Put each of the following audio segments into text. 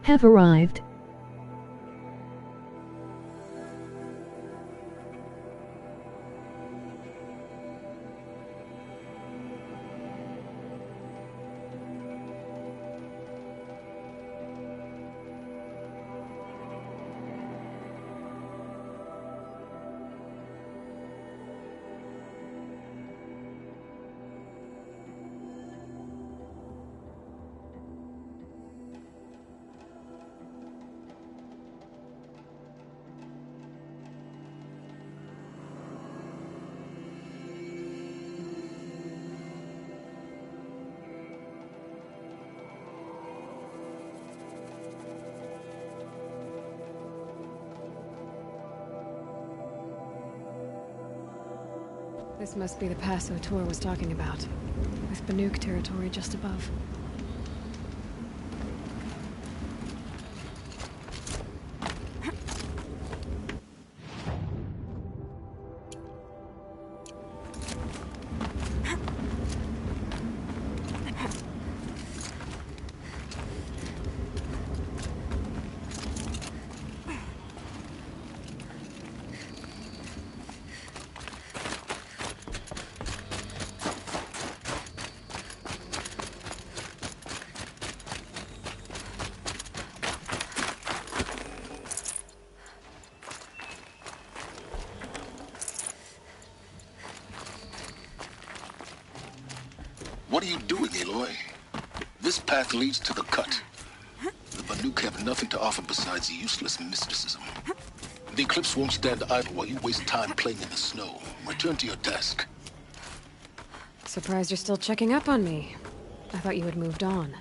have arrived. This must be the pass O'Tor was talking about, with Banuk territory just above. What are you doing, Aloy? This path leads to the cut. The Banuk have nothing to offer besides useless mysticism. The Eclipse won't stand idle while you waste time playing in the snow. Return to your desk. Surprised you're still checking up on me. I thought you had moved on.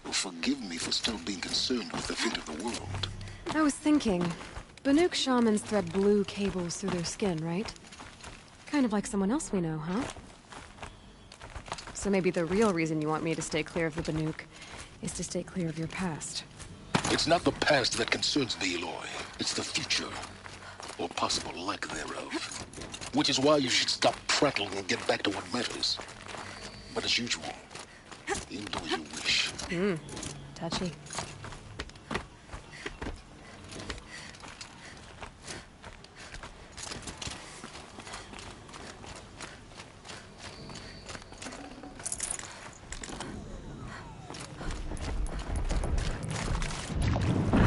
Well, forgive me for still being concerned with the fate of the world. I was thinking, Banuk shamans thread blue cables through their skin, right? Kind of like someone else we know, huh? So maybe the real reason you want me to stay clear of the Banuk is to stay clear of your past. It's not the past that concerns me, Aloy. It's the future, or possible lack thereof. Which is why you should stop prattling and get back to what matters. But as usual, you'll do as you wish. Touchy.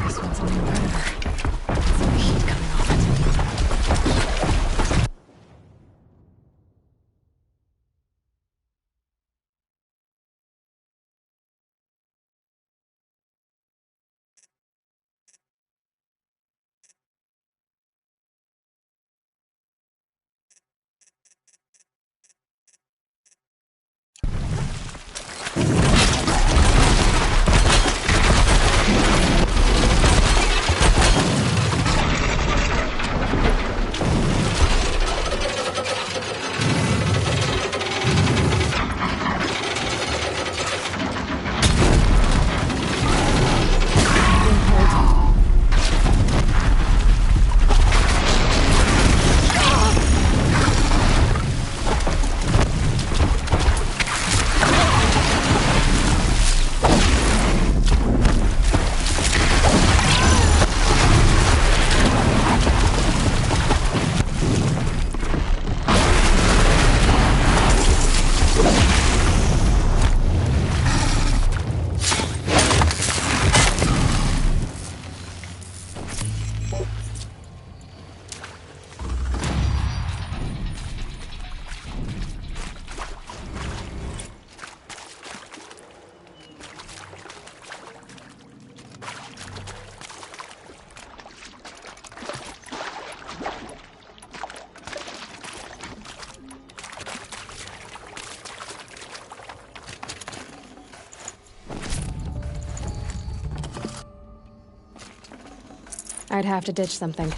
This one's a new predator. See the heat coming off it. I'd have to ditch something.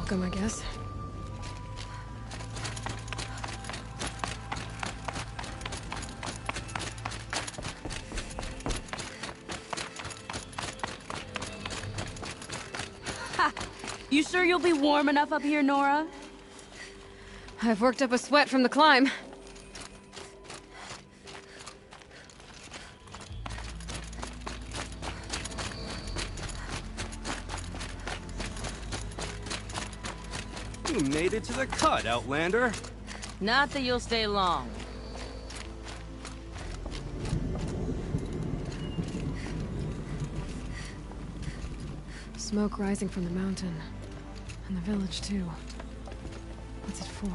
welcome, I guess. You sure you'll be warm enough up here, Nora? I've worked up a sweat from the climb. You made it to the cut, Outlander. Not that you'll stay long. Smoke rising from the mountain. And the village, too. What's it for?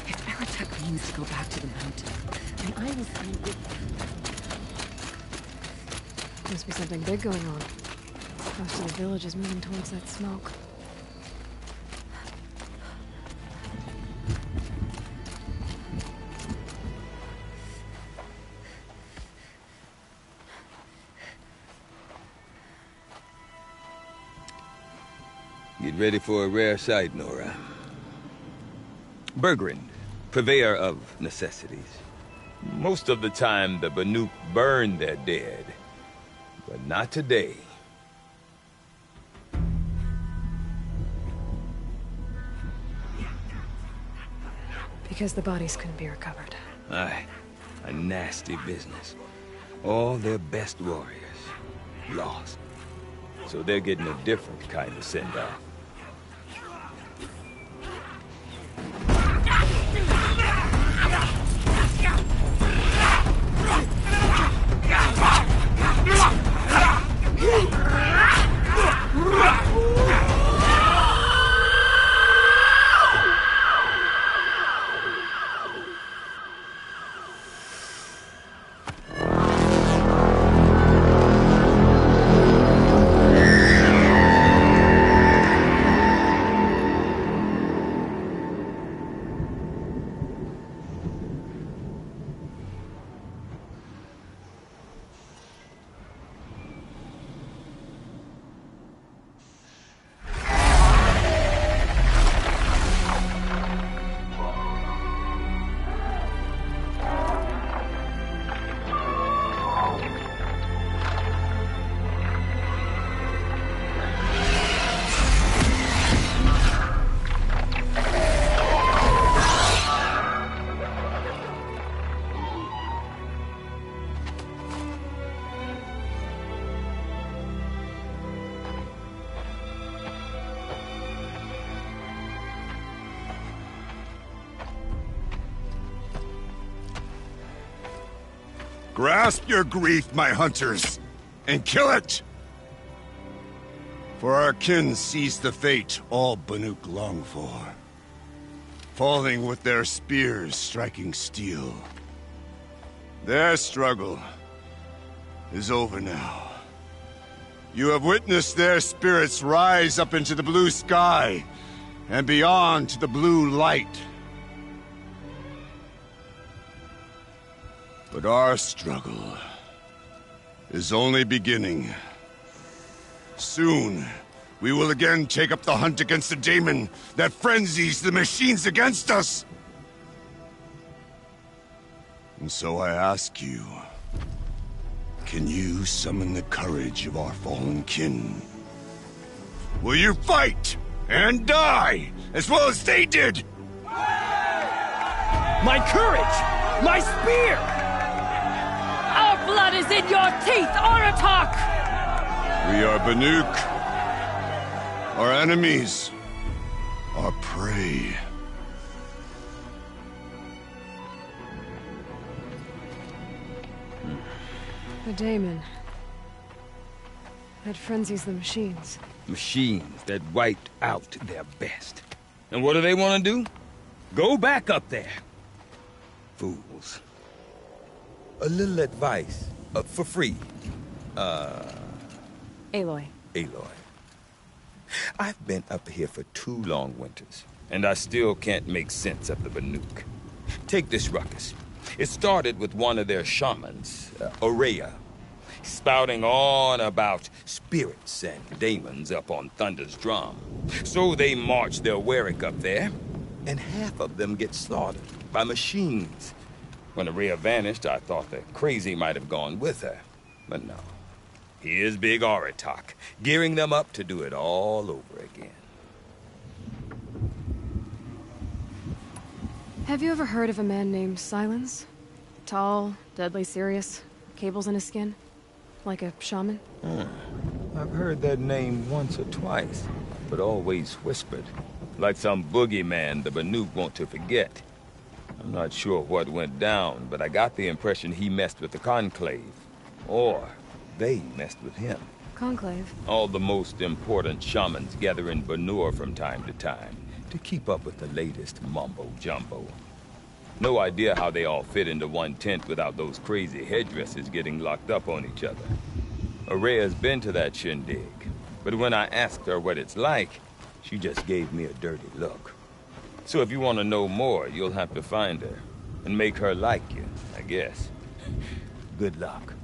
If Aratak means to go back to the mountain, then I will find it. Must be something big going on. Most of the village is moving towards that smoke. Get ready for a rare sight, Nora. Bergrand, purveyor of necessities. Most of the time, the Banuk burn their dead. But not today. Because the bodies couldn't be recovered. Aye, a nasty business. All their best warriors lost. So they're getting a different kind of send-off. Grasp your grief, my hunters, and kill it! For our kin sees the fate all Banuk long for. Falling with their spears striking steel. Their struggle is over now. You have witnessed their spirits rise up into the blue sky, and beyond to the blue light. But our struggle is only beginning. Soon, we will again take up the hunt against the daemon that frenzies the machines against us. And so I ask you, can you summon the courage of our fallen kin? Will you fight and die as well as they did? My courage! My spear! Our blood is in your teeth, Aratak! We are Banuk. Our enemies are prey. The daemon. That frenzies the machines. Machines that wiped out their best. And what do they want to do? Go back up there. Fools. A little advice, for free. Aloy. Aloy. I've been up here for 2 long winters, and I still can't make sense of the Banuk. Take this ruckus. It started with one of their shamans, Ourea, spouting on about spirits and demons up on Thunder's drum. So they march their Werik up there, and half of them get slaughtered by machines. When Ourea vanished, I thought the crazy might have gone with her, but no. Here's Big Aratak, gearing them up to do it all over again. Have you ever heard of a man named Silence? Tall, deadly serious, cables in his skin? Like a shaman? I've heard that name once or twice, but always whispered. Like some boogeyman the Banuk want to forget. I'm not sure what went down, but I got the impression he messed with the Conclave. Or they messed with him. Conclave? All the most important shamans gather in Banur from time to time to keep up with the latest mumbo-jumbo. No idea how they all fit into one tent without those crazy headdresses getting locked up on each other. Ourea's been to that shindig, but when I asked her what it's like, she just gave me a dirty look. So if you want to know more, you'll have to find her and make her like you, I guess. Good luck.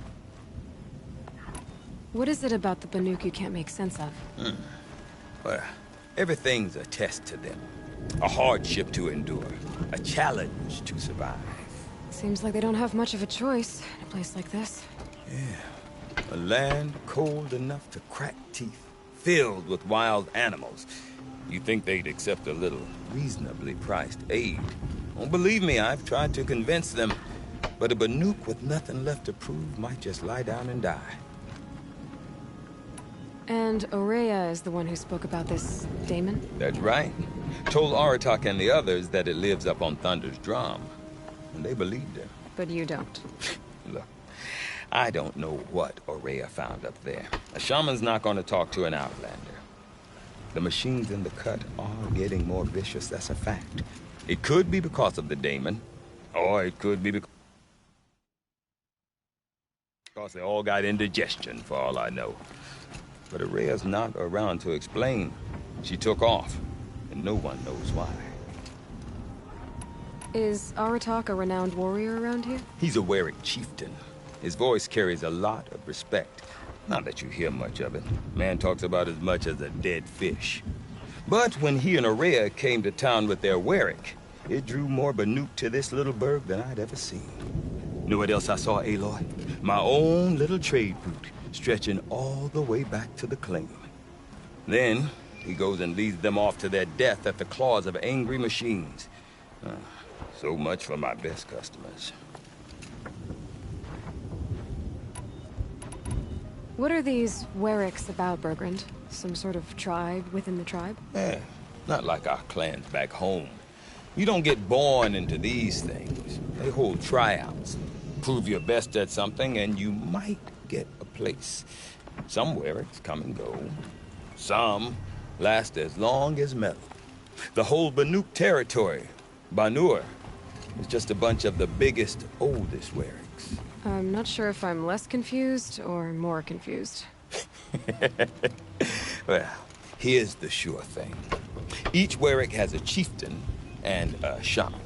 What is it about the Banuk you can't make sense of? Well, everything's a test to them. A hardship to endure. A challenge to survive. Seems like they don't have much of a choice in a place like this. Yeah. A land cold enough to crack teeth, filled with wild animals. You think they'd accept a little reasonably priced aid. Well, believe me, I've tried to convince them. But a Banuk with nothing left to prove might just lie down and die. And Ourea is the one who spoke about this daemon? That's right. Told Aratak and the others that it lives up on Thunder's drum. And they believed him. But you don't. Look, I don't know what Ourea found up there. A shaman's not going to talk to an outlander. The machines in the cut are getting more vicious, that's a fact. It could be because of the daemon, or it could be because they all got indigestion, for all I know. But Ourea's not around to explain. She took off, and no one knows why. Is Aratak a renowned warrior around here? He's a Werik chieftain. His voice carries a lot of respect. Not that you hear much of it. Man talks about as much as a dead fish. But when he and Ourea came to town with their Werik, it drew more Banuk to this little burg than I'd ever seen. Know what else I saw, Aloy? My own little trade route, stretching all the way back to the claim. Then, he goes and leads them off to their death at the claws of angry machines. So much for my best customers. What are these Weriks about, Bergrand? Some sort of tribe within the tribe? Not like our clans back home. You don't get born into these things. They hold tryouts. Prove your best at something and you might get a place. Some Weriks come and go. Some last as long as metal. The whole Banuk territory, Banur, is just a bunch of the biggest, oldest Weriks. I'm not sure if I'm less confused or more confused. Well, here's the sure thing. Each Werik has a chieftain and a shaman.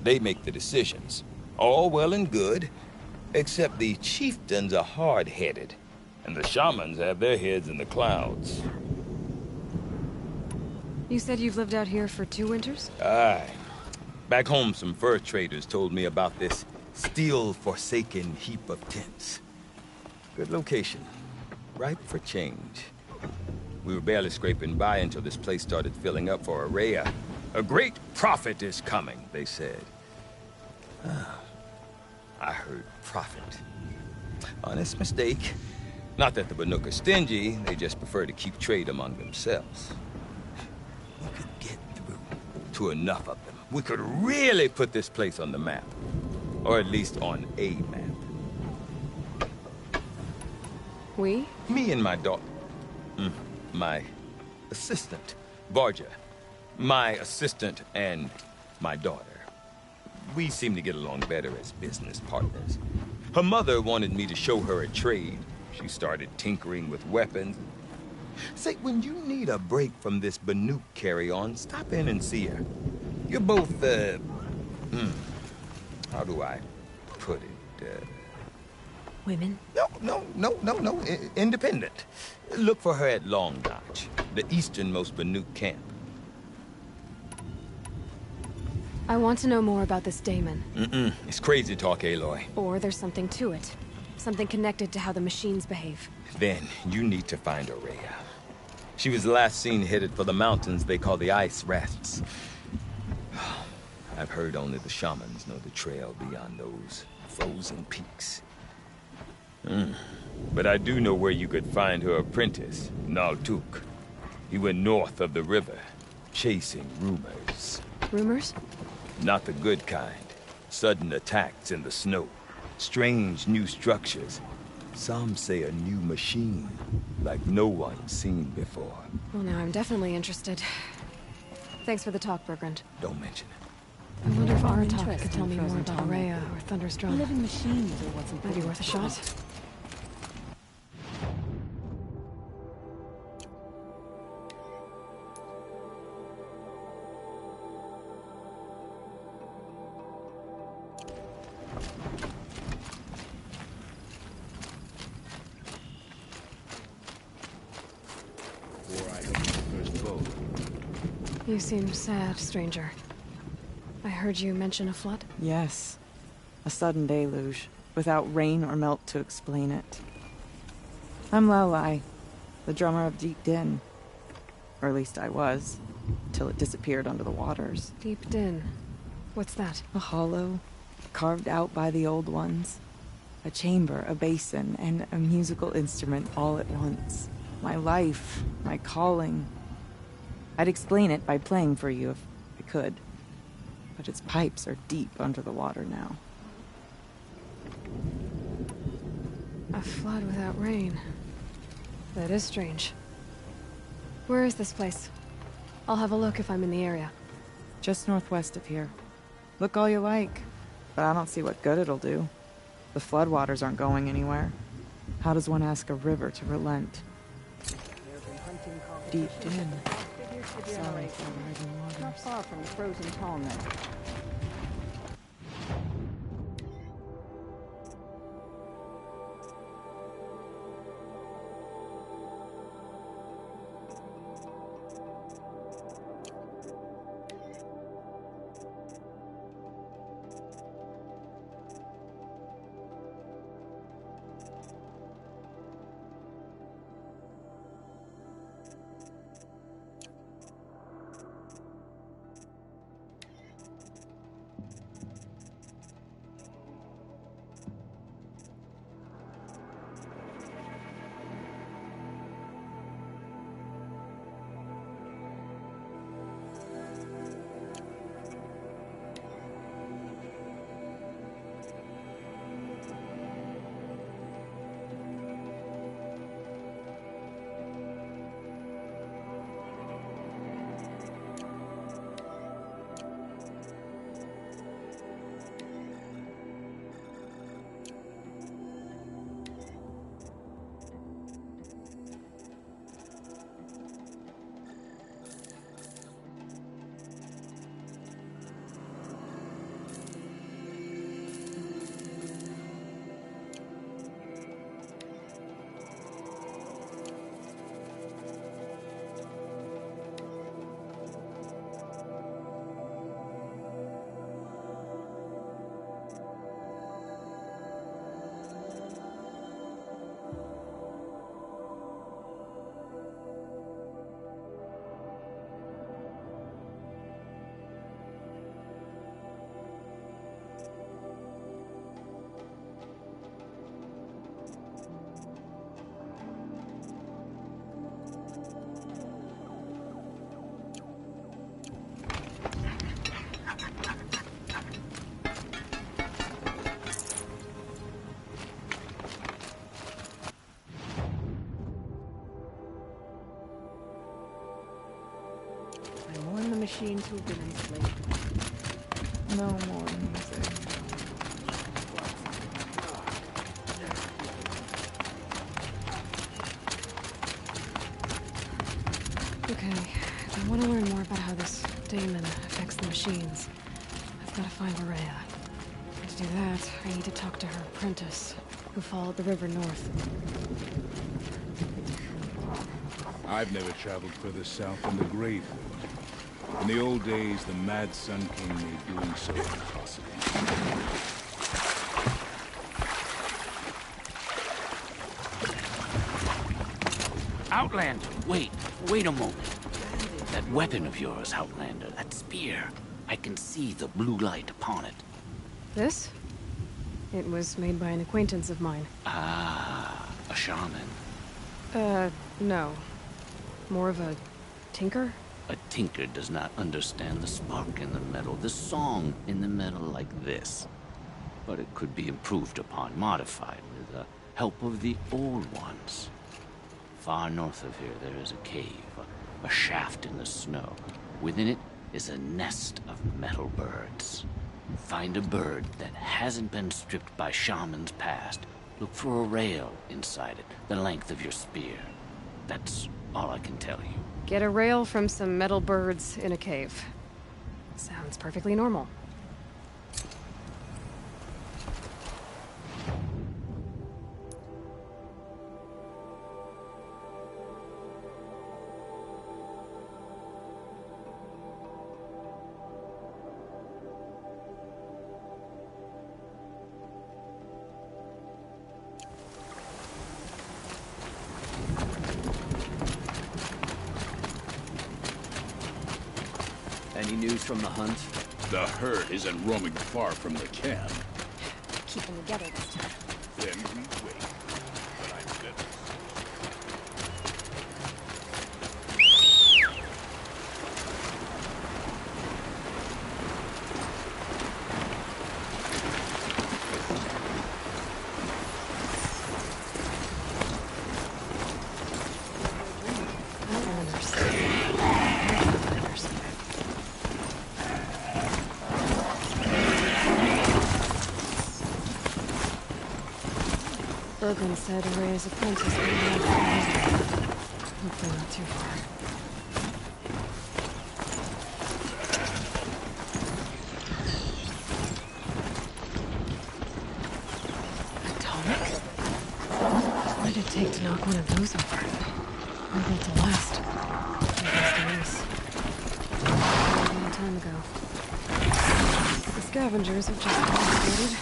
They make the decisions. All well and good, except the chieftains are hard-headed, and the shamans have their heads in the clouds. You said you've lived out here for 2 winters? Aye. Back home, some fur traders told me about this steel-forsaken heap of tents. Good location. Ripe for change. We were barely scraping by until this place started filling up for Ourea. A great prophet is coming, they said. I heard prophet. Honest mistake. Not that the Banuk are stingy, they just prefer to keep trade among themselves. We could get through to enough of them. We could really put this place on the map. Or at least on a map. We? Me and my daughter. My assistant, Varja. My assistant and my daughter. We seem to get along better as business partners. Her mother wanted me to show her a trade. She started tinkering with weapons. Say, when you need a break from this Banuk carry-on, stop in and see her. You're both, how do I put it? Women? No. Independent. Look for her at Long Notch, the easternmost Banuk camp. I want to know more about this Daemon. It's crazy talk, Aloy. Or there's something to it. Something connected to how the machines behave. Then you need to find Aurea. She was last seen headed for the mountains they call the Ice Rests. I've heard only the shamans know the trail beyond those frozen peaks. But I do know where you could find her apprentice, Naltuk. He went north of the river, chasing rumors. Rumors? Not the good kind. Sudden attacks in the snow. Strange new structures. Some say a new machine, like no one's seen before. Well, now I'm definitely interested. Thanks for the talk, Bergrand. Don't mention it. I wonder if Aratak interested could tell in me more frozen about tall Aurea milk. or Thunderstrom. Living machines are what's Might be important. worth a shot. You seem sad, stranger. I heard you mention a flood. Yes. A sudden deluge, without rain or melt to explain it. I'm Laolai, the drummer of Deep Din. Or at least I was, till it disappeared under the waters. Deep Din. What's that? A hollow, carved out by the old ones. A chamber, a basin, and a musical instrument all at once. My life, my calling. I'd explain it by playing for you if I could. But its pipes are deep under the water now. A flood without rain. That is strange. Where is this place? I'll have a look if I'm in the area. Just northwest of here. Look all you like, but I don't see what good it'll do. The floodwaters aren't going anywhere. How does one ask a river to relent? Deep Din. Sorry for rising waters. Not far from the frozen tall milk. I mourn the machines who've been enslaved. No more music. Okay, I want to learn more about how this daemon affects the machines. I've got to find Aurea. To do that, I need to talk to her apprentice, who followed the river north. I've never traveled further south than the Grave. In the old days, the Mad Sun King made doing so impossible. Outlander, wait a moment. That weapon of yours, Outlander, that spear. I can see the blue light upon it. This? It was made by an acquaintance of mine. Ah, a shaman. No. More of a tinker? A tinker does not understand the spark in the metal, the song in the metal like this. But it could be improved upon, modified, with the help of the old ones. Far north of here, there is a cave, a shaft in the snow. Within it is a nest of metal birds. Find a bird that hasn't been stripped by shamans past. Look for a rail inside it, the length of your spear. That's all I can tell you. Get a rail from some metal birds in a cave. Sounds perfectly normal. Any news from the hunt? The herd isn't roaming far from the camp. Keep them together this time. Then we wait. But I'm good. Berglund said Aurea's apprentice would be out for hopefully not too far. Atomic? What did it take to knock one of those over? I'm built to last. A long time ago. The scavengers have just confiscated.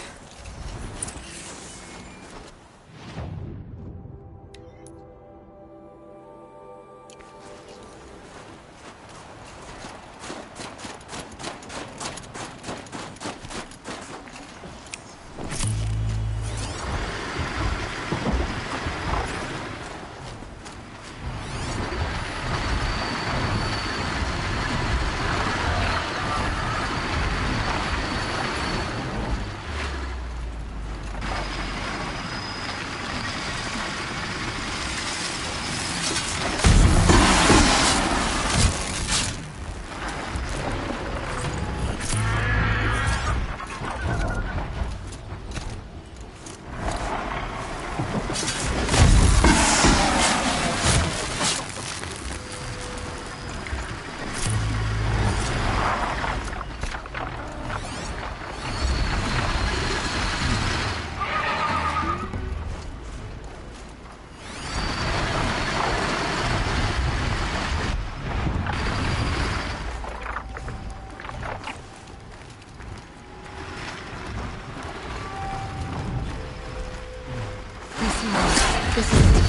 This is it.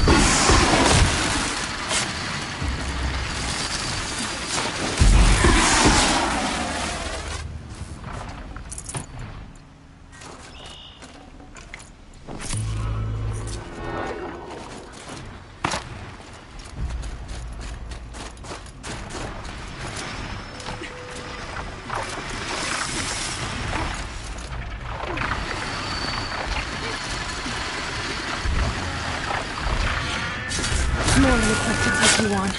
More than equipped to take you on.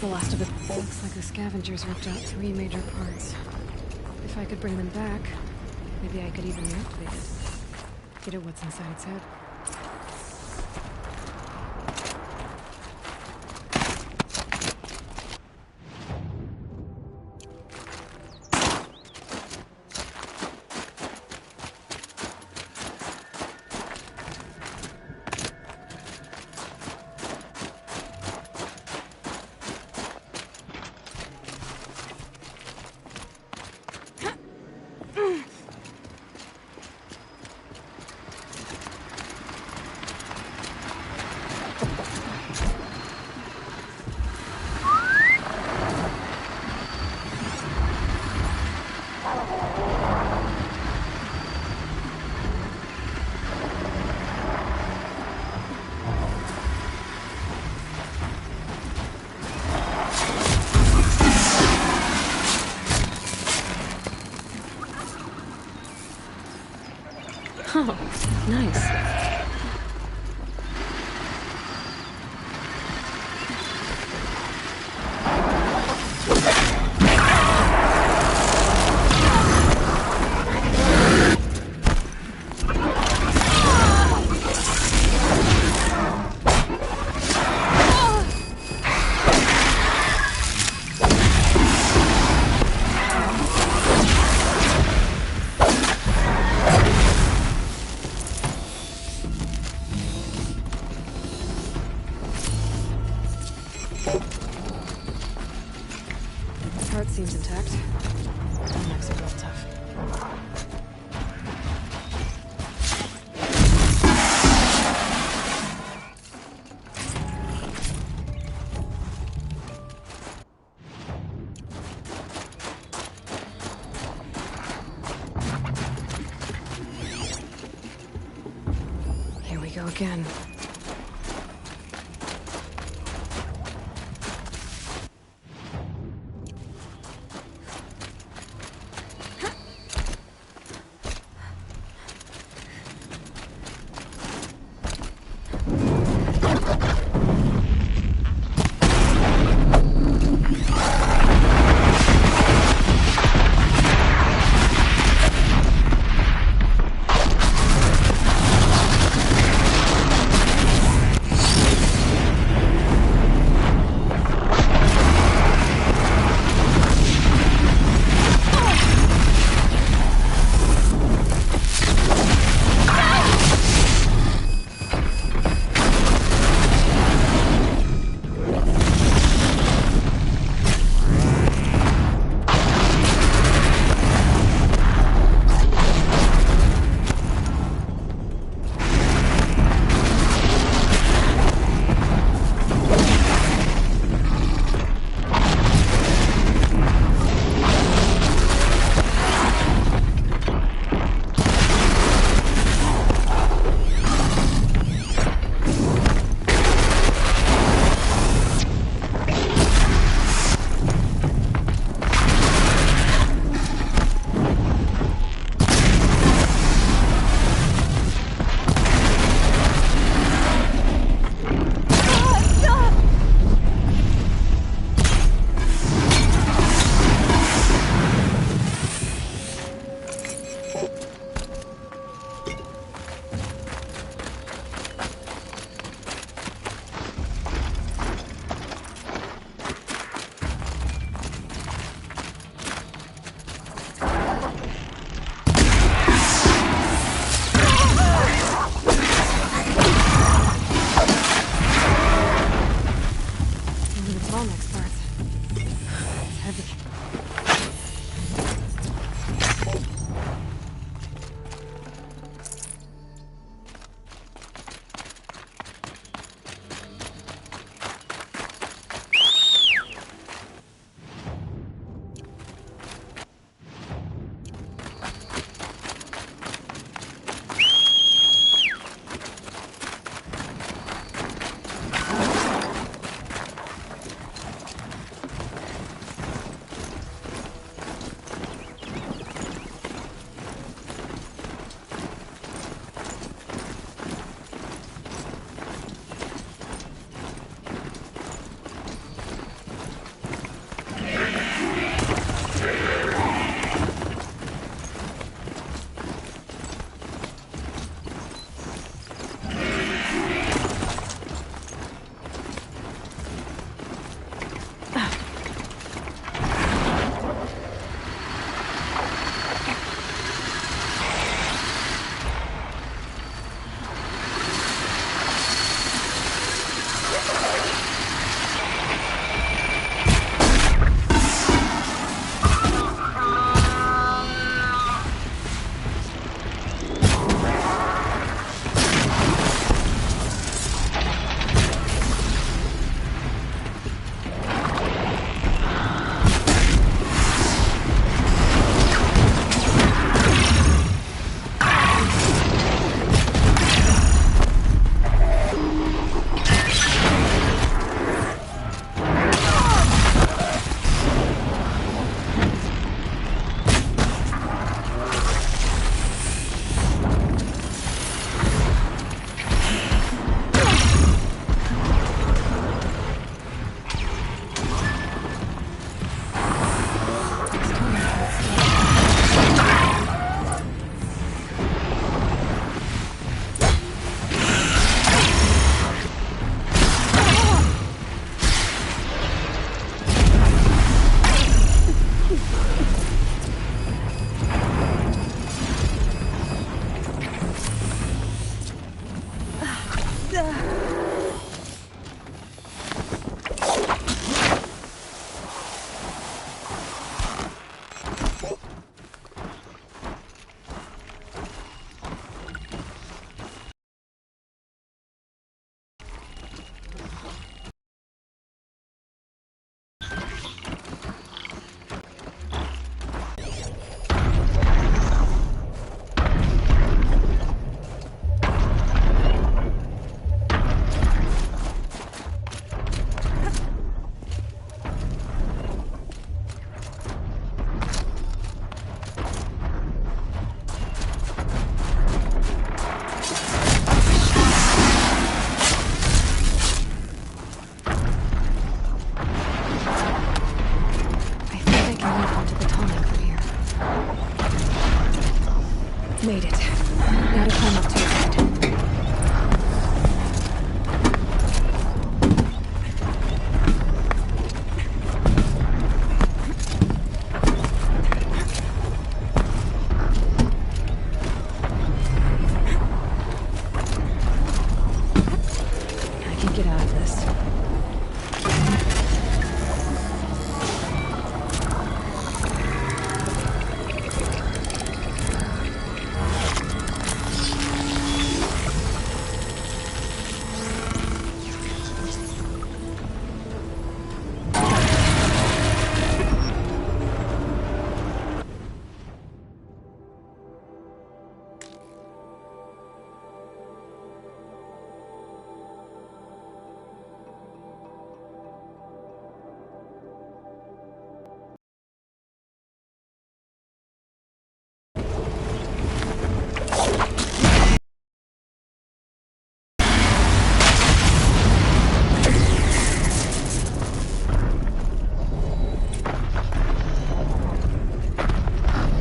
the last of the... Looks like the scavengers ripped out 3 major parts. If I could bring them back, maybe I could even reactivate it. Get at what's inside its head. Oh, nice. Heart seems intact. Next are real tough. Here we go again. What's next?